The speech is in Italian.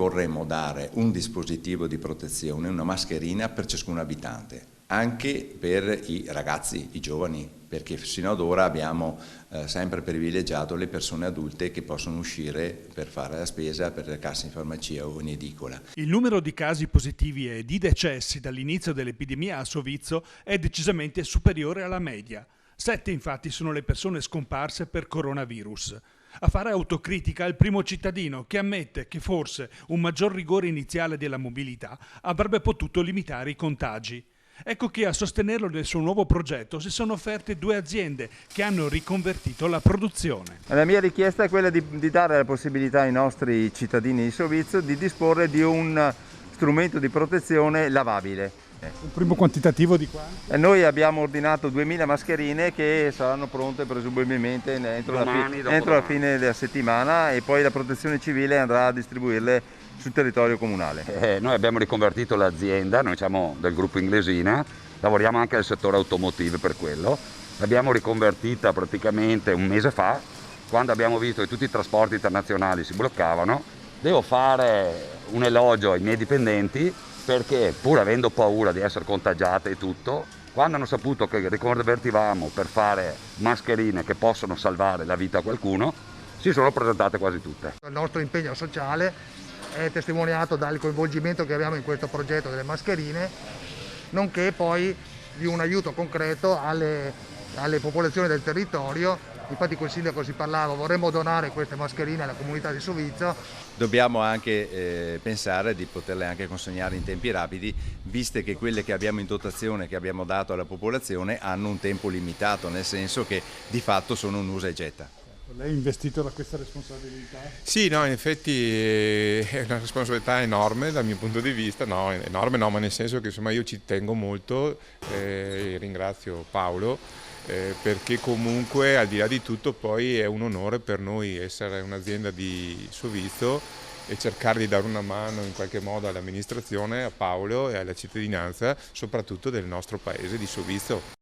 Vorremmo dare un dispositivo di protezione, una mascherina per ciascun abitante, anche per i ragazzi, i giovani, perché sino ad ora abbiamo sempre privilegiato le persone adulte che possono uscire per fare la spesa, per recarsi in farmacia o in edicola. Il numero di casi positivi e di decessi dall'inizio dell'epidemia a Sovizzo è decisamente superiore alla media. 7 infatti sono le persone scomparse per coronavirus. A fare autocritica il primo cittadino che ammette che forse un maggior rigore iniziale della mobilità avrebbe potuto limitare i contagi. Ecco che a sostenerlo nel suo nuovo progetto si sono offerte 2 aziende che hanno riconvertito la produzione. La mia richiesta è quella di dare la possibilità ai nostri cittadini di Sovizzo di disporre di un strumento di protezione lavabile. Un primo quantitativo di quanto? Noi abbiamo ordinato 2000 mascherine che saranno pronte presumibilmente entro la fine della settimana, e poi la protezione civile andrà a distribuirle sul territorio comunale. Noi abbiamo riconvertito l'azienda, noi siamo del gruppo Inglesina, lavoriamo anche nel settore automotive per quello. L'abbiamo riconvertita praticamente un mese fa, quando abbiamo visto che tutti i trasporti internazionali si bloccavano. Devo fare un elogio ai miei dipendenti, perché pur avendo paura di essere contagiate e tutto, quando hanno saputo che riconvertivamo per fare mascherine che possono salvare la vita a qualcuno, si sono presentate quasi tutte. Il nostro impegno sociale è testimoniato dal coinvolgimento che abbiamo in questo progetto delle mascherine, nonché poi di un aiuto concreto alle popolazioni del territorio. Infatti col sindaco si parlava, vorremmo donare queste mascherine alla comunità di Sovizzo. Dobbiamo anche pensare di poterle anche consegnare in tempi rapidi, viste che quelle che abbiamo in dotazione, che abbiamo dato alla popolazione, hanno un tempo limitato, nel senso che di fatto sono un usa e getta. Lei è investito da questa responsabilità? Sì, no, in effetti è una responsabilità enorme dal mio punto di vista, no, enorme no, ma nel senso che insomma io ci tengo molto, ringrazio Paolo, perché comunque al di là di tutto poi è un onore per noi essere un'azienda di Sovizzo e cercare di dare una mano in qualche modo all'amministrazione, a Paolo e alla cittadinanza, soprattutto del nostro paese di Sovizzo.